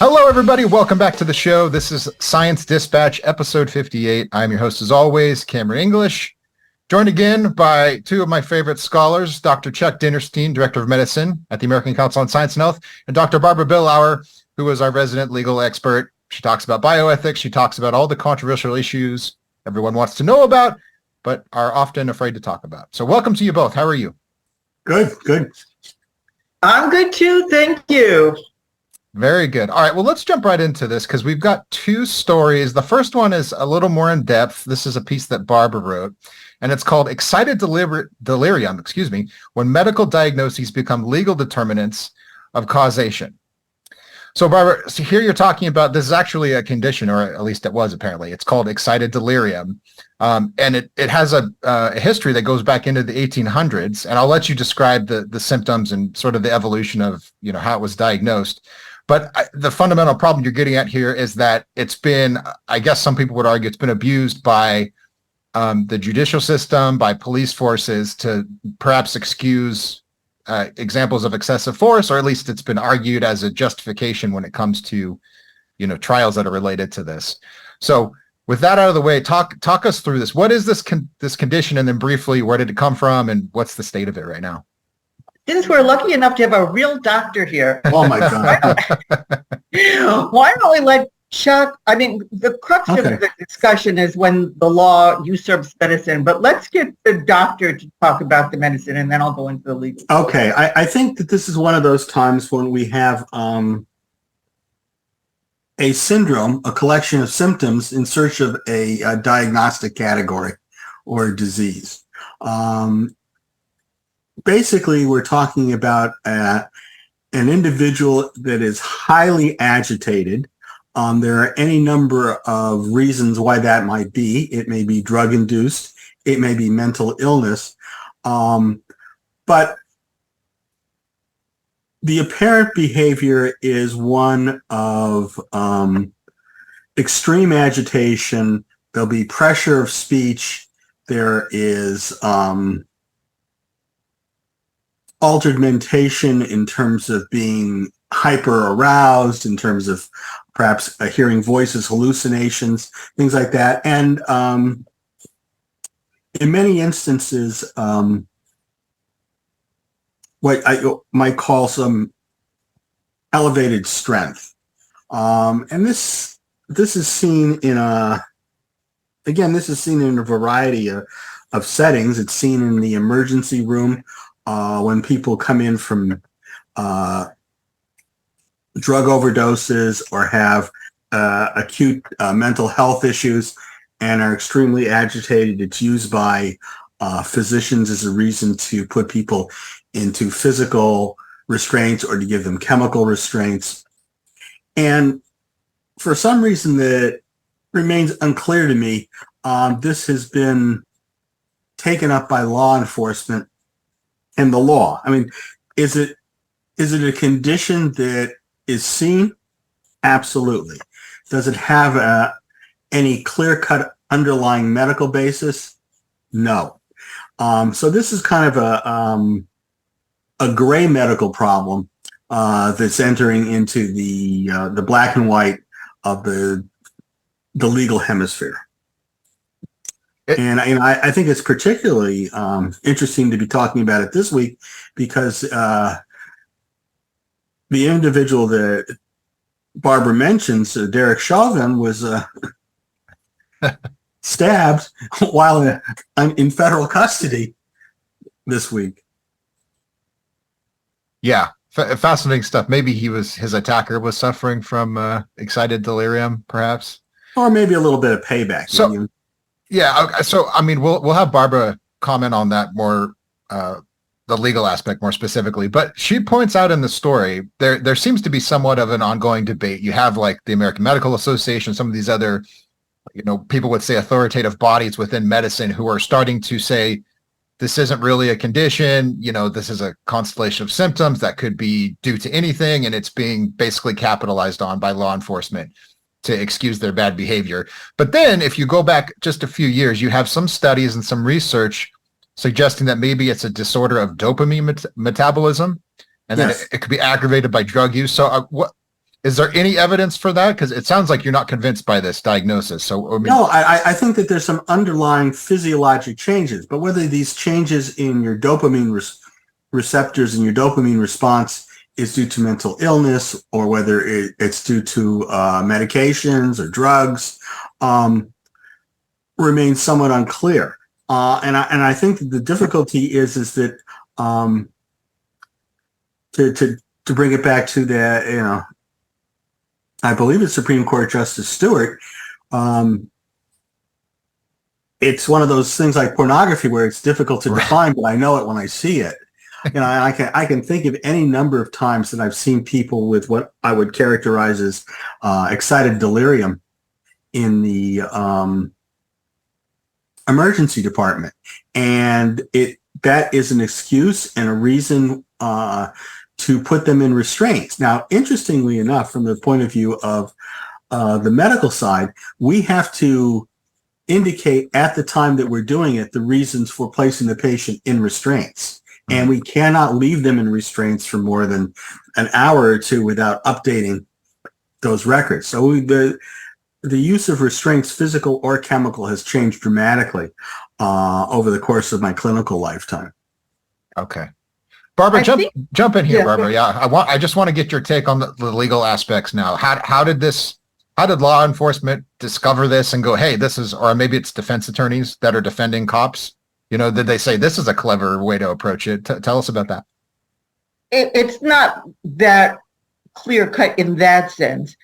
Hello, everybody. Welcome back to the show. This is Science Dispatch, episode 58. I'm your host, as always, Cameron English, joined again by two of my favorite scholars, Dr. Chuck Dinerstein, Director of Medicine at the American Council on Science and Health, and Dr. Barbara Billauer, who is our resident legal expert. She talks about bioethics. She talks about all the controversial issues everyone wants to know about, but are often afraid to talk about. So welcome to you both. How are you? Good. I'm good too. Thank you. Very good. All right. Well, let's jump right into this because we've got two stories. The first one is a little more in depth. This is a piece that Barbara wrote, and it's called Excited Delirium, when medical diagnoses become legal determinants of causation. So, Barbara, so here you're talking about, this is actually a condition, or at least it was apparently. It's called excited delirium. And it has a history that goes back into the 1800s. And I'll let you describe the symptoms and sort of the evolution of, how it was diagnosed. But the fundamental problem you're getting at here is that it's been, I guess some people would argue, it's been abused by the judicial system, by police forces to perhaps excuse examples of excessive force, or at least it's been argued as a justification when it comes to, trials that are related to this. So with that out of the way, talk us through this. What is this condition? And then briefly, where did it come from? And what's the state of it right now? Since we're lucky enough to have a real doctor here. Oh my God. Why don't we let Chuck, the crux of the discussion is when the law usurps medicine, but let's get the doctor to talk about the medicine and then I'll go into the legal. Okay. I think that this is one of those times when we have a syndrome, a collection of symptoms in search of a diagnostic category or disease. Basically, we're talking about an individual that is highly agitated. There are any number of reasons why that might be. It may be drug-induced. It may be mental illness. But the apparent behavior is one of extreme agitation. There'll be pressure of speech. There is altered mentation in terms of being hyper aroused, in terms of perhaps hearing voices, hallucinations, things like that. And in many instances, what I might call some elevated strength. And this is seen in a variety of settings. It's seen in the emergency room when people come in from drug overdoses or have acute mental health issues and are extremely agitated. It's used by physicians as a reason to put people into physical restraints or to give them chemical restraints. And for some reason that remains unclear to me, this has been taken up by law enforcement and the law. Is it a condition that is seen? Absolutely. Does it have any clear-cut underlying medical basis? No. So this is kind of a gray medical problem that's entering into the black and white of the legal hemisphere. And I think it's particularly interesting to be talking about it this week because the individual that Barbara mentions, Derek Chauvin, was stabbed while in federal custody this week. Yeah, fascinating stuff. Maybe his attacker was suffering from excited delirium, perhaps, or maybe a little bit of payback. So, yeah. So, we'll have Barbara comment on that more, the legal aspect more specifically. But she points out in the story there seems to be somewhat of an ongoing debate. You have like the American Medical Association, some of these other, people would say authoritative bodies within medicine who are starting to say, this isn't really a condition, this is a constellation of symptoms that could be due to anything, and it's being basically capitalized on by law enforcement to excuse their bad behavior. But then if you go back just a few years, you have some studies and some research suggesting that maybe it's a disorder of dopamine metabolism, and yes, that it could be aggravated by drug use. So Is there any evidence for that? Because it sounds like you're not convinced by this diagnosis. So, I mean, No, I think that there's some underlying physiologic changes, but whether these changes in your dopamine receptors and your dopamine response is due to mental illness or whether it's due to medications or drugs remains somewhat unclear. And I think that the difficulty is that to bring it back to the, I believe it's Supreme Court Justice Stewart. It's one of those things like pornography where it's difficult to define, but I know it when I see it. I can think of any number of times that I've seen people with what I would characterize as excited delirium in the emergency department, and that is an excuse and a reason to put them in restraints. Now, interestingly enough, from the point of view of the medical side, we have to indicate at the time that we're doing it the reasons for placing the patient in restraints. And we cannot leave them in restraints for more than an hour or two without updating those records. So the use of restraints, physical or chemical, has changed dramatically over the course of my clinical lifetime. Okay. Barbara, jump in here, yeah, Barbara. Yeah, I just want to get your take on the legal aspects now. How did law enforcement discover this and go, hey, this is, or maybe it's defense attorneys that are defending cops? Did they say this is a clever way to approach it? Tell us about that. It's not that clear cut in that sense.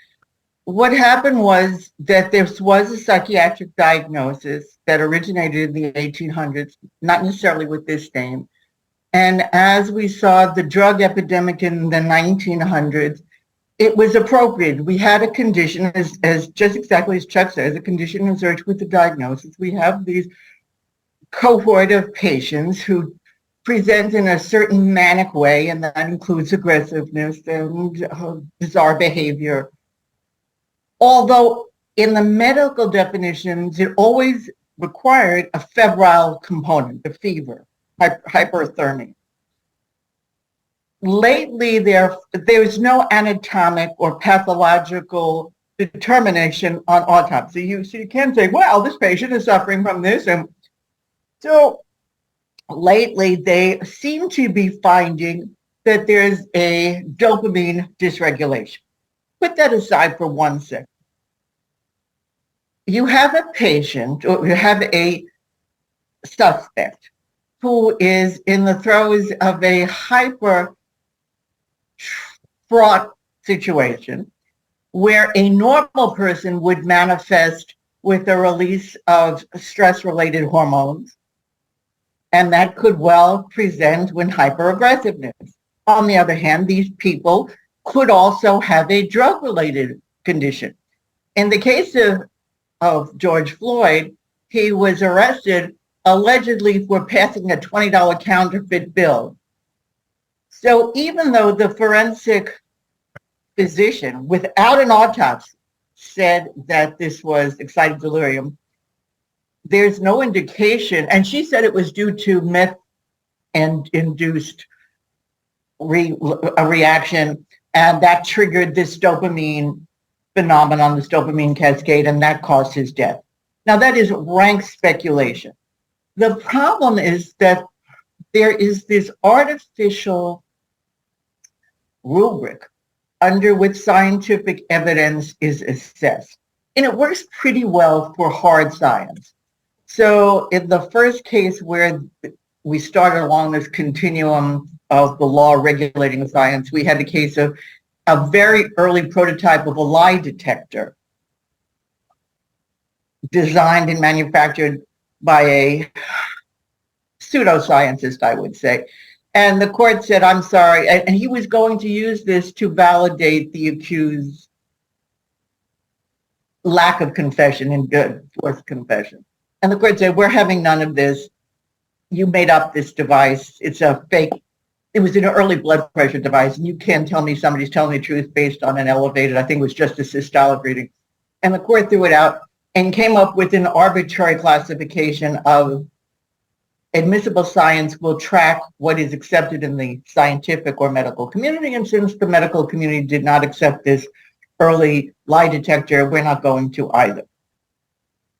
What happened was that there was a psychiatric diagnosis that originated in the 1800s, not necessarily with this name. And as we saw the drug epidemic in the 1900s, it was appropriate. We had a condition, as just exactly as Chuck says, a condition associated with the diagnosis. We have these cohort of patients who present in a certain manic way, and that includes aggressiveness and bizarre behavior. Although in the medical definitions, it always required a febrile component, the fever, hyperthermia. Lately, there's no anatomic or pathological determination on autopsy. So you can't say, well, this patient is suffering from this. And so lately, they seem to be finding that there's a dopamine dysregulation. Put that aside for 1 second. You have a patient, or you have a suspect who is in the throes of a hyper fraught situation where a normal person would manifest with a release of stress-related hormones, and that could well present with hyperaggressiveness. On the other hand, these people could also have a drug-related condition. In the case of George Floyd, he was arrested allegedly for passing a $20 counterfeit bill. So even though the forensic physician, without an autopsy, said that this was excited delirium, there's no indication, and she said it was due to meth and induced a reaction, and that triggered this dopamine phenomenon, this dopamine cascade, and that caused his death. Now that is rank speculation. The problem is that there is this artificial rubric under which scientific evidence is assessed. And it works pretty well for hard science. So in the first case where we started along this continuum of the law regulating science, we had the case of a very early prototype of a lie detector designed and manufactured by a pseudoscientist, I would say. And the court said, I'm sorry. And he was going to use this to validate the accused's lack of confession and forced confession. And the court said, we're having none of this. You made up this device. It's a fake. It was an early blood pressure device. And you can't tell me somebody's telling the truth based on an elevated, I think it was just a systolic reading. And the court threw it out and came up with an arbitrary classification of admissible science will track what is accepted in the scientific or medical community. And since the medical community did not accept this early lie detector, we're not going to either.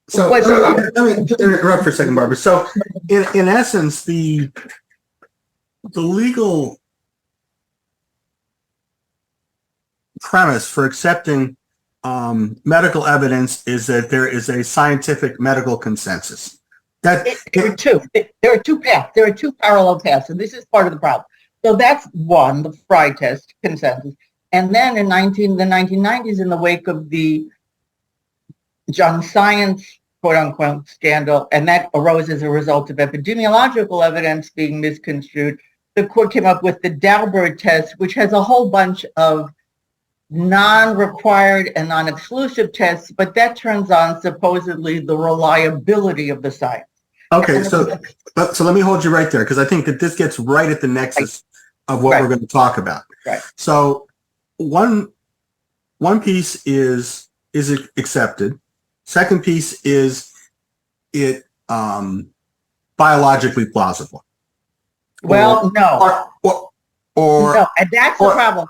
So let me interrupt for a second, Barbara. So in essence, the legal premise for accepting medical evidence is that there is a scientific medical consensus. There are two paths. There are two parallel paths, and this is part of the problem. So that's one, the Fry test consensus. And then in the 1990s, in the wake of the junk science, quote unquote, scandal, and that arose as a result of epidemiological evidence being misconstrued, the court came up with the Daubert test, which has a whole bunch of non-required and non-exclusive tests, but that turns on supposedly the reliability of the science. Okay, so let me hold you right there, because I think that this gets right at the nexus of what we're going to talk about. Right. So one piece is it accepted. Second piece is it biologically plausible. Well, no. No, and that's the problem.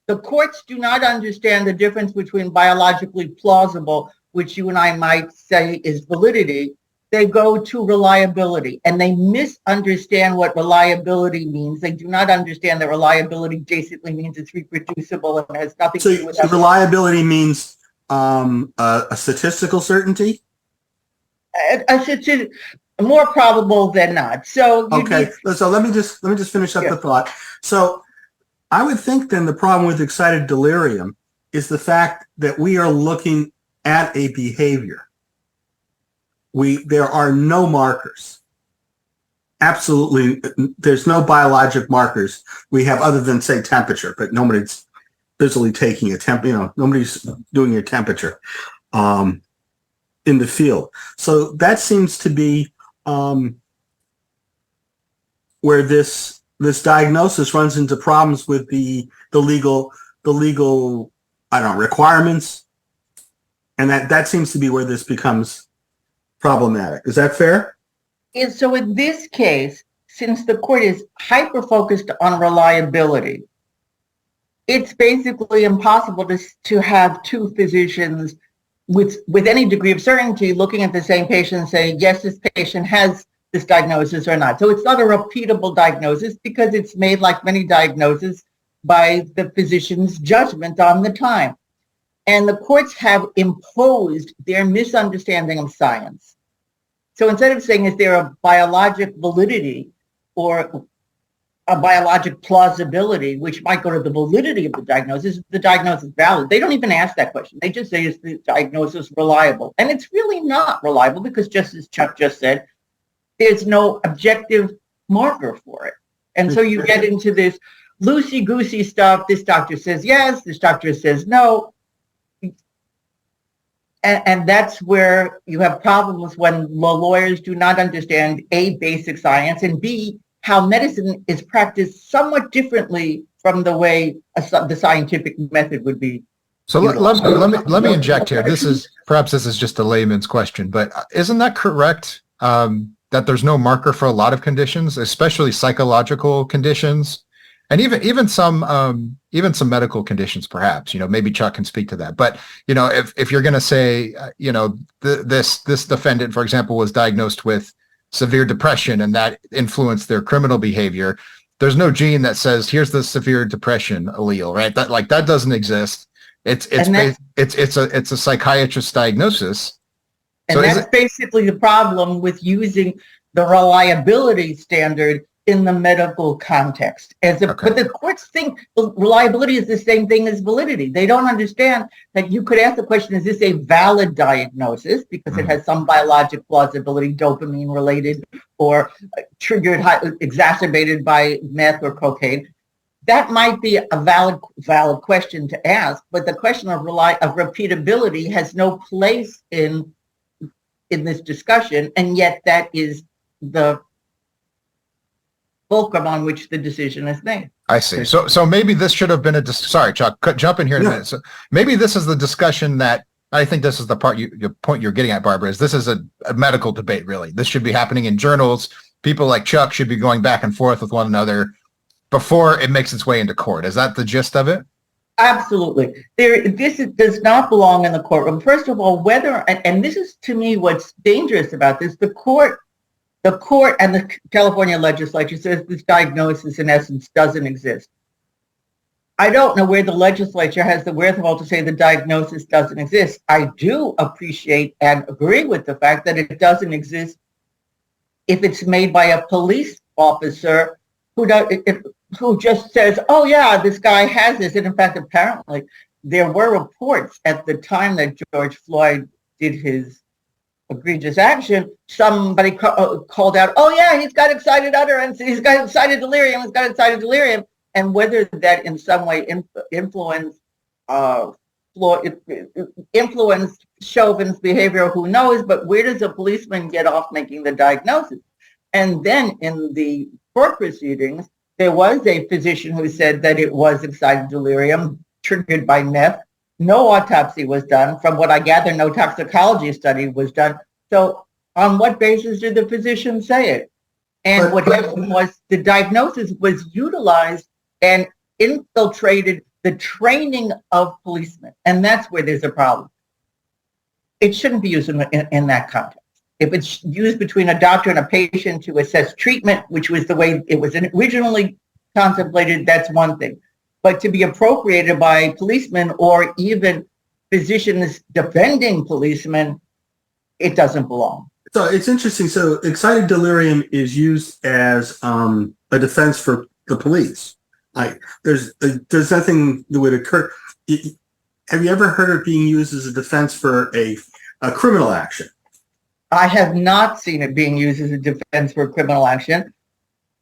The courts do not understand the difference between biologically plausible, which you and I might say is validity. They go to reliability, and they misunderstand what reliability means. They do not understand that reliability basically means it's reproducible and has nothing to do with that. Reliability means a statistical certainty? More probable than not. So so let me just finish up the thought. So I would think then the problem with excited delirium is the fact that we are looking at a behavior. There are no markers. Absolutely, there's no biologic markers we have other than, say, temperature, but nobody's busily taking nobody's doing your temperature in the field. So that seems to be where this diagnosis runs into problems with the legal requirements, and that seems to be where this becomes problematic. Is that fair? And so in this case, since the court is hyper-focused on reliability, it's basically impossible to have two physicians with any degree of certainty looking at the same patient and saying, yes, this patient has this diagnosis or not. So it's not a repeatable diagnosis because it's made, like many diagnoses, by the physician's judgment on the time. And the courts have imposed their misunderstanding of science. So instead of saying, is there a biologic validity or a biologic plausibility, which might go to the validity of the diagnosis valid? They don't even ask that question. They just say, is the diagnosis reliable? And it's really not reliable because, just as Chuck just said, there's no objective marker for it. And so you get into this loosey-goosey stuff. This doctor says yes, this doctor says no. And that's where you have problems when the lawyers do not understand A, basic science, and B, how medicine is practiced somewhat differently from the way the scientific method would be. So let me inject here. This is just a layman's question, but isn't that correct? That there's no marker for a lot of conditions, especially psychological conditions, and even some medical conditions, perhaps. Maybe Chuck can speak to that. But if you're going to say, this defendant, for example, was diagnosed with severe depression and that influenced their criminal behavior, there's no gene that says here's the severe depression allele, right? That doesn't exist. It's a psychiatrist's diagnosis. And so that's basically the problem with using the reliability standard in the medical context. But the courts think reliability is the same thing as validity. They don't understand that you could ask the question, is this a valid diagnosis? Because it has some biologic plausibility, dopamine related, or triggered, exacerbated by meth or cocaine. That might be a valid question to ask, but the question of repeatability has no place in this discussion, and yet that is the fulcrum on which the decision is made. I see. So maybe this should have been sorry, Chuck, jump in here in a minute. So maybe this is the discussion that I think this is the part your point you're getting at, Barbara, is this is a medical debate, really. This should be happening in journals. People like Chuck should be going back and forth with one another before it makes its way into court. Is that the gist of it? Absolutely. Does not belong in the courtroom. First of all, and this is to me what's dangerous about this, the court and the California legislature says this diagnosis in essence doesn't exist. I don't know where the legislature has the wherewithal to say the diagnosis doesn't exist. I do appreciate and agree with the fact that it doesn't exist if it's made by a police officer who just says, oh yeah, this guy has this. And in fact, apparently there were reports at the time that George Floyd did his egregious action. Somebody called out, oh yeah, he's got excited utterance. He's got excited delirium. He's got excited delirium. And whether that in some way influenced Chauvin's behavior, who knows? But where does a policeman get off making the diagnosis? And then in the court proceedings, there was a physician who said that it was excited delirium triggered by meth. No autopsy was done. From what I gather, no toxicology study was done. So on what basis did the physician say it? And what happened was the diagnosis was utilized and infiltrated the training of policemen. And that's where there's a problem. It shouldn't be used in that context. If it's used between a doctor and a patient to assess treatment, which was the way it was originally contemplated, that's one thing. But to be appropriated by policemen or even physicians defending policemen, it doesn't belong. So it's interesting. So excited delirium is used as a defense for the police. There's nothing that would occur. Have you ever heard it being used as a defense for a criminal action? I have not seen it being used as a defense for a criminal action.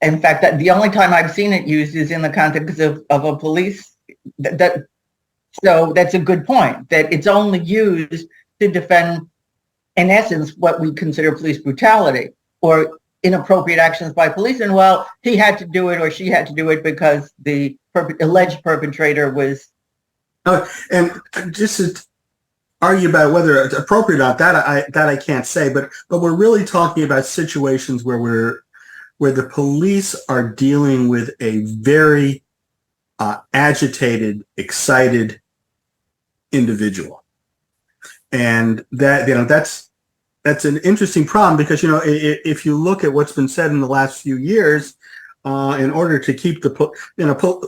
In fact, the only time I've seen it used is in the context of a police. So that's a good point, that it's only used to defend, in essence, what we consider police brutality or inappropriate actions by police. And well, he had to do it or she had to do it because the alleged perpetrator was. And just to argue about whether it's appropriate or not, that I can't say. But we're really talking about situations where the police are dealing with a very agitated, excited individual, and that's an interesting problem because if you look at what's been said in the last few years, in order to keep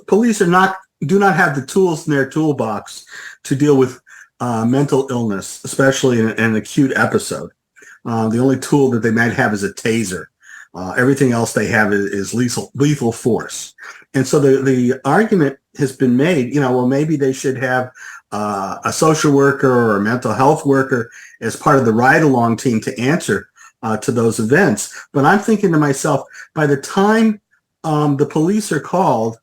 police do not have the tools in their toolbox to deal with mental illness, especially in an acute episode. The only tool that they might have is a taser. Everything else they have is lethal force. And so the argument has been made, well, maybe they should have a social worker or a mental health worker as part of the ride-along team to answer to those events. But I'm thinking to myself, by the time the police are called,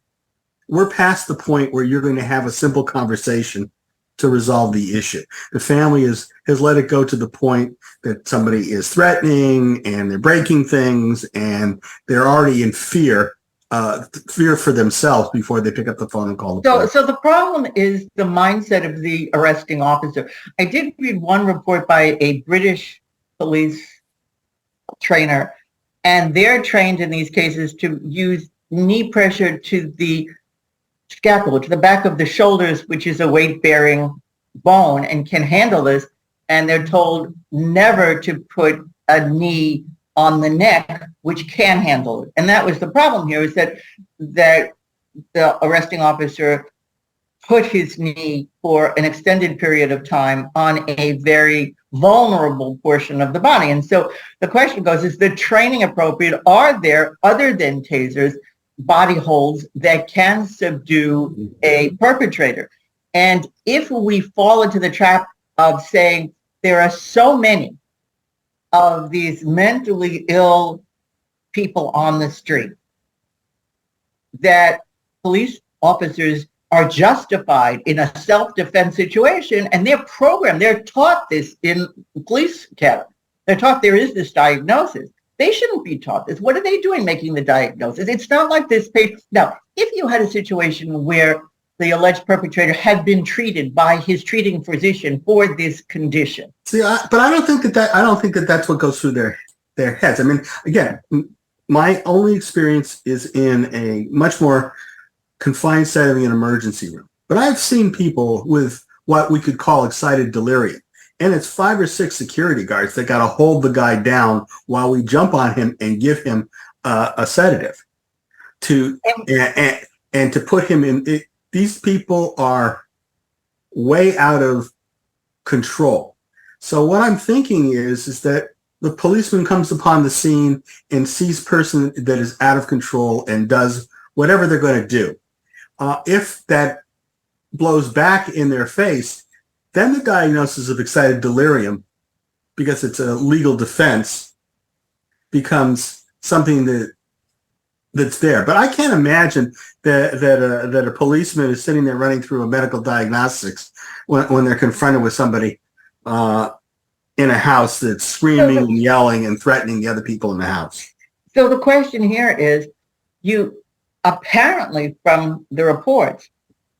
we're past the point where you're going to have a simple conversation to resolve the issue. The family has let it go to the point that somebody is threatening and they're breaking things and they're already in fear for themselves before they pick up the phone and call the police. So the problem is the mindset of the arresting officer. I did read one report by a British police trainer, and they're trained in these cases to use knee pressure to the scapula, to the back of the shoulders, which is a weight-bearing bone and can handle this. And they're told never to put a knee on the neck, which can handle it. And that was the problem here, is that the arresting officer put his knee for an extended period of time on a very vulnerable portion of the body. And so the question goes, is the training appropriate? Are there, other than tasers, body holds that can subdue a perpetrator? And if we fall into the trap of saying there are so many of these mentally ill people on the street that police officers are justified in a self-defense situation, and they're programmed, they're taught this in police academy. They're taught there is this diagnosis. They shouldn't be taught this. What are they doing making the diagnosis? It's not like this patient. Now, if you had a situation where the alleged perpetrator had been treated by his treating physician for this condition. See, but I don't think that that's what goes through their heads. I mean, again, my only experience is in a much more confined setting in an emergency room. But I've seen people with what we could call excited delirium. And it's 5 or 6 security guards that got to hold the guy down while we jump on him and give him a sedative and to put him in. These people are way out of control. So what I'm thinking is that the policeman comes upon the scene and sees a person that is out of control and does whatever they're going to do. If that blows back in their face, then the diagnosis of excited delirium, because it's a legal defense, becomes something that's there. But I can't imagine that a policeman is sitting there running through a medical diagnostics when they're confronted with somebody in a house that's screaming and yelling and threatening the other people in the house. So the question here is, you apparently from the reports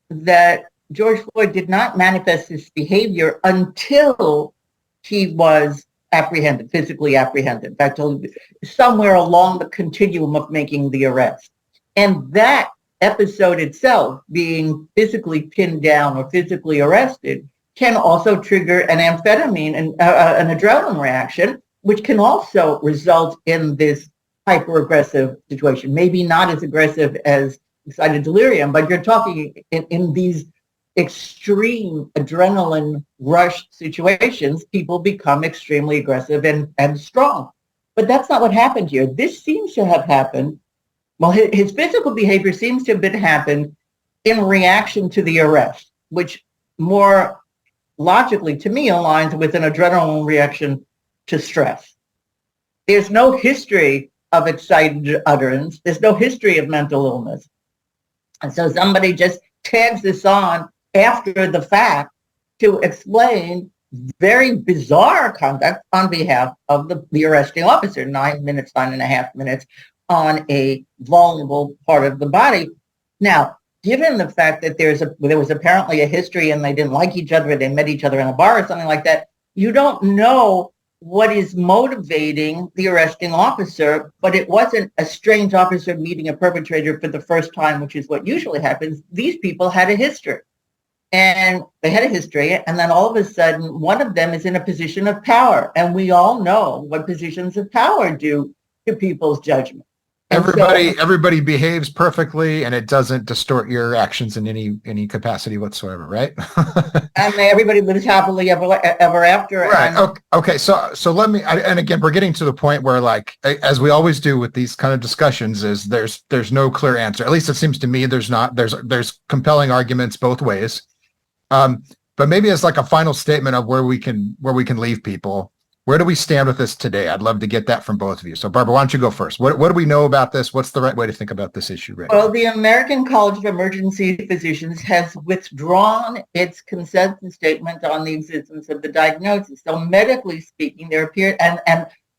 that George Floyd did not manifest his behavior until he was apprehended, physically apprehended. In fact, somewhere along the continuum of making the arrest. And that episode itself, being physically pinned down or physically arrested, can also trigger an amphetamine and an adrenaline reaction, which can also result in this hyper-aggressive situation. Maybe not as aggressive as excited delirium, but you're talking in these extreme adrenaline rush situations, people become extremely aggressive and strong. But that's not what happened here. This seems to have happened. Well, his physical behavior seems to have happened in reaction to the arrest, which more logically to me aligns with an adrenaline reaction to stress. There's no history of excited utterance. There's no history of mental illness. And so somebody just tags this on after the fact to explain very bizarre conduct on behalf of the arresting officer, 9.5 minutes on a vulnerable part of the body. Now, given the fact that there was apparently a history and they didn't like each other, they met each other in a bar or something like that, you don't know what is motivating the arresting officer, but it wasn't a strange officer meeting a perpetrator for the first time, which is what usually happens. These people had a history. And they had a history, and then all of a sudden, one of them is in a position of power. And we all know what positions of power do to people's judgment. Everybody behaves perfectly, and it doesn't distort your actions in any capacity whatsoever, right? And everybody lives happily ever after. Right. Okay. So let me. And again, we're getting to the point where, like, as we always do with these kind of discussions, is there's no clear answer. At least it seems to me there's not. There's compelling arguments both ways. But maybe as like a final statement of where we can leave people. Where do we stand with this today? I'd love to get that from both of you. So Barbara, why don't you go first? What do we know about this? What's the right way to think about this issue right now? Well, the American College of Emergency Physicians has withdrawn its consensus statement on the existence of the diagnosis. So medically speaking, there appear and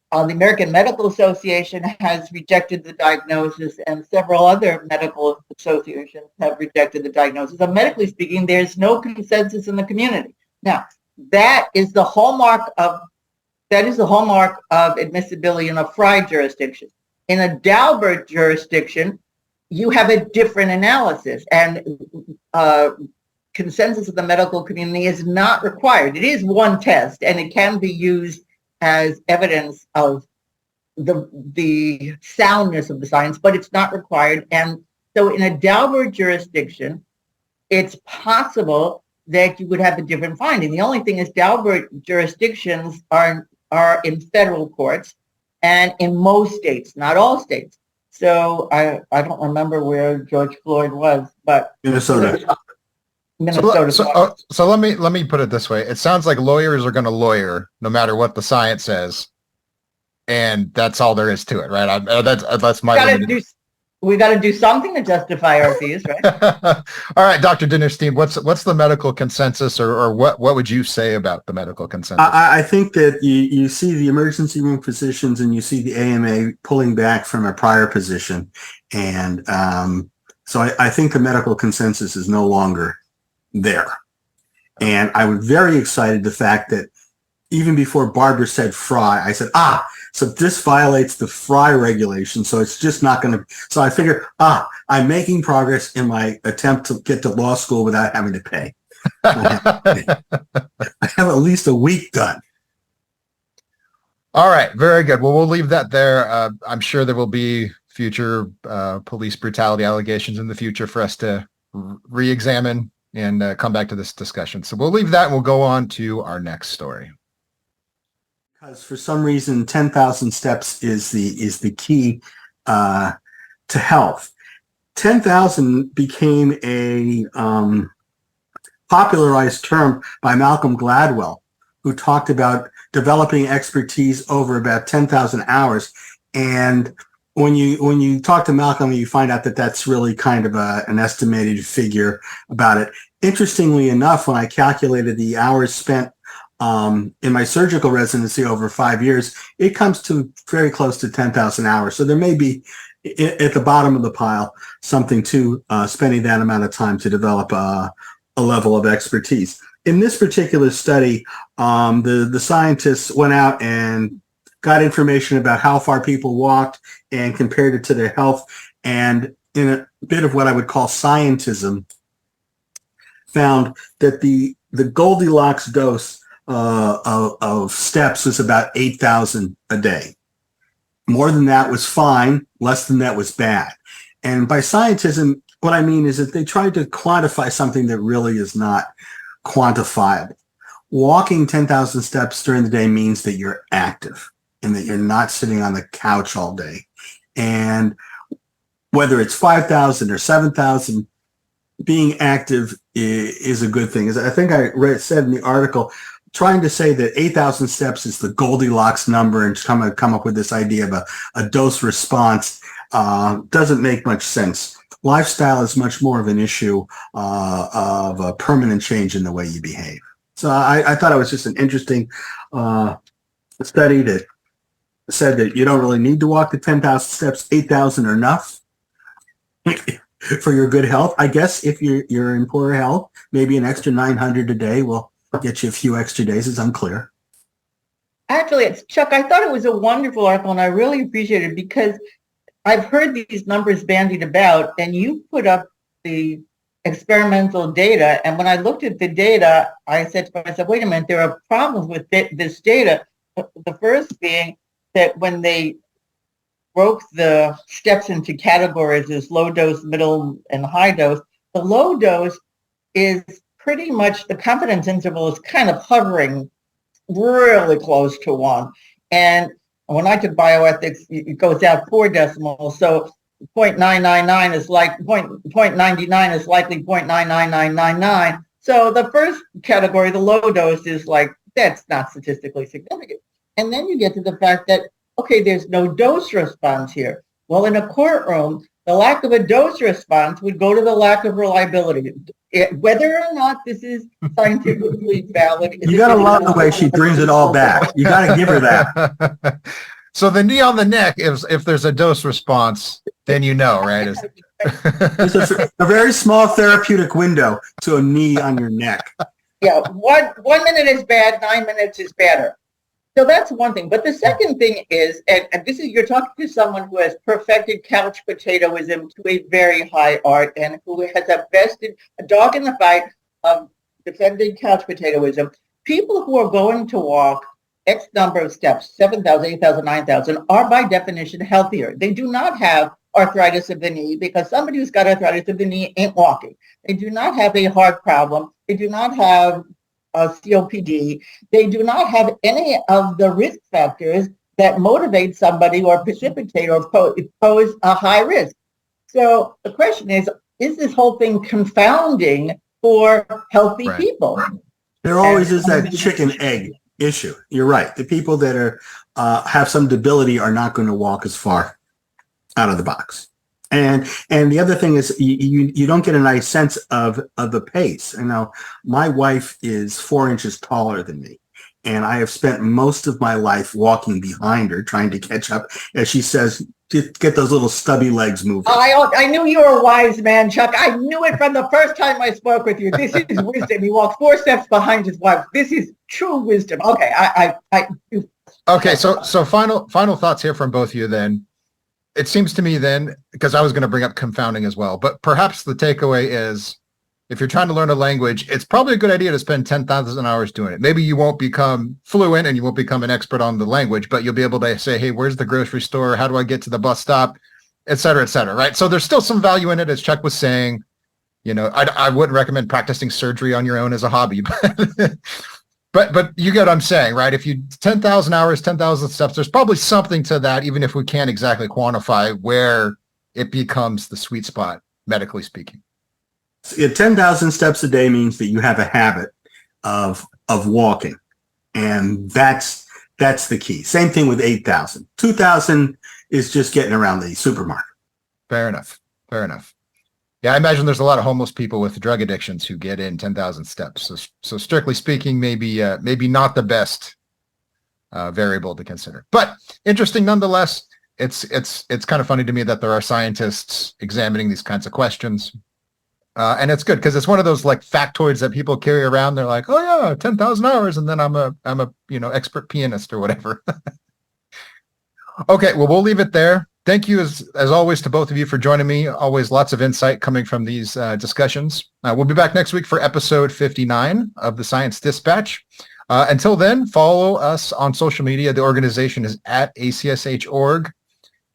the American Medical Association has rejected the diagnosis, and several other medical associations have rejected the diagnosis. So medically speaking, there's no consensus in the community. Now, that is the hallmark of admissibility in a Frye jurisdiction. In a Daubert jurisdiction, you have a different analysis, and consensus of the medical community is not required. It is one test, and it can be used as evidence of the soundness of the science, but it's not required. And so in a Daubert jurisdiction, it's possible that you would have a different finding. The only thing is Daubert jurisdictions are in federal courts and in most states, not all states. So I don't remember where George Floyd was, but Minnesota. So let me put it this way. It sounds like lawyers are going to lawyer no matter what the science says, and that's all there is to it, right? That's my. We got to do something to justify our fees, right? All right, Dr. Dinnerstein, what's the medical consensus, or what would you say about the medical consensus? I think that you see the emergency room physicians and you see the AMA pulling back from a prior position, and so I think the medical consensus is no longer there. And I was very excited the fact that even before Barbara said Frye, I said, So this violates the Fry regulation. So it's just not going to. So I figure, I'm making progress in my attempt to get to law school without having to pay. I have at least a week done. All right, very good. Well, we'll leave that there. I'm sure there will be future police brutality allegations in the future for us to re-examine and come back to this discussion. So we'll leave that and we'll go on to our next story. Because for some reason, 10,000 steps is the key to health. 10,000 became a popularized term by Malcolm Gladwell, who talked about developing expertise over about 10,000 hours. And when you talk to Malcolm, you find out that that's really kind of an estimated figure about it. Interestingly enough, when I calculated the hours spent in my surgical residency over 5 years, it comes to very close to 10,000 hours. So there may be at the bottom of the pile something to spending that amount of time to develop a level of expertise. In this particular study, the scientists went out and got information about how far people walked and compared it to their health. And in a bit of what I would call scientism, found that the Goldilocks dose of steps was about 8,000 a day. More than that was fine. Less than that was bad. And by scientism, what I mean is that they tried to quantify something that really is not quantifiable. Walking 10,000 steps during the day means that you're active and that you're not sitting on the couch all day. And whether it's 5,000 or 7,000, being active is a good thing. As I think I said in the article, trying to say that 8,000 steps is the Goldilocks number and come up with this idea of a dose response doesn't make much sense. Lifestyle is much more of an issue of a permanent change in the way you behave. So I thought it was just an interesting study that said that you don't really need to walk the 10,000 steps. 8,000 are enough for your good health. I guess if you're in poor health, maybe an extra 900 a day will get you a few extra days. It's unclear. Actually, it's Chuck. I thought it was a wonderful article, and I really appreciate it because I've heard these numbers bandied about, and you put up the experimental data. And when I looked at the data, I said to myself, wait a minute, there are problems with this data. The first being that when they broke the steps into categories as low dose, middle, and high dose, the low dose is pretty much, the confidence interval is kind of hovering really close to 1. And when I took bioethics, it goes out 4 decimals. So 0.999 is like 0.99 is likely 0.99999. So the first category, the low dose, is like, that's not statistically significant. And then you get to the fact that, okay, there's no dose response here. Well, in a courtroom, the lack of a dose response would go to the lack of reliability. Whether or not this is scientifically valid. You got to love the way she brings it all back. You got to give her that. So the knee on the neck, if there's a dose response, then you know, right? There's a very small therapeutic window to a knee on your neck. Yeah, 1 minute is bad, 9 minutes is better. So that's one thing. But the second thing is, and this is, you're talking to someone who has perfected couch potatoism to a very high art and who has a dog in the fight of defending couch potatoism. People who are going to walk X number of steps, 7,000, 8,000, 9,000, are by definition healthier. They do not have arthritis of the knee because somebody who's got arthritis of the knee ain't walking. They do not have a heart problem. They do not have COPD. They do not have any of the risk factors that motivate somebody or precipitate or pose a high risk. So the question is this whole thing confounding for healthy people? There always is that chicken egg issue. You're right. The people that are have some debility are not going to walk as far out of the box. And the other thing is you don't get a nice sense of the pace. You know, my wife is 4 inches taller than me, and I have spent most of my life walking behind her, trying to catch up, as she says, to get those little stubby legs moving. I knew you were a wise man, Chuck. I knew it from the first time I spoke with you. This is wisdom. He walked 4 steps behind his wife. This is true wisdom. Okay, Okay, so final thoughts here from both of you then. It seems to me then, because I was going to bring up confounding as well, but perhaps the takeaway is if you're trying to learn a language, it's probably a good idea to spend 10,000 hours doing it. Maybe you won't become fluent and you won't become an expert on the language, but you'll be able to say, hey, where's the grocery store? How do I get to the bus stop? Et cetera, right? So there's still some value in it, as Chuck was saying. You know, I wouldn't recommend practicing surgery on your own as a hobby, but you get what I'm saying, right? If you 10,000 hours, 10,000 steps, there's probably something to that, even if we can't exactly quantify where it becomes the sweet spot, medically speaking. 10,000 steps a day means that you have a habit of walking, and that's the key. Same thing with 8,000. 2,000 is just getting around the supermarket. Fair enough. Yeah, I imagine there's a lot of homeless people with drug addictions who get in 10,000 steps. So strictly speaking, maybe not the best variable to consider, but interesting nonetheless. It's kind of funny to me that there are scientists examining these kinds of questions. And it's good because it's one of those like factoids that people carry around. They're like, oh yeah, 10,000 hours. And then I'm a expert pianist or whatever. Okay. Well, we'll leave it there. Thank you as always to both of you for joining me. Always lots of insight coming from these discussions. We'll be back next week for episode 59 of the Science Dispatch. Until then, follow us on social media. The organization is at ACSH.org,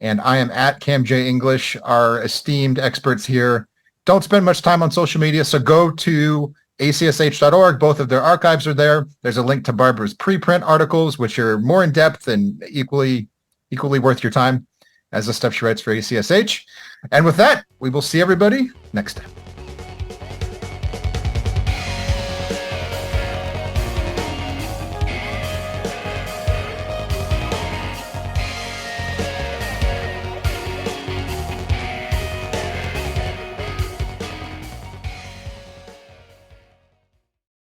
and I am at CamJEnglish. Our esteemed experts here don't spend much time on social media, so go to acsh.org. Both of their archives are there. There's a link to Barbara's preprint articles, which are more in depth and equally worth your time as the stuff she writes for ACSH. And with that, we will see everybody next time.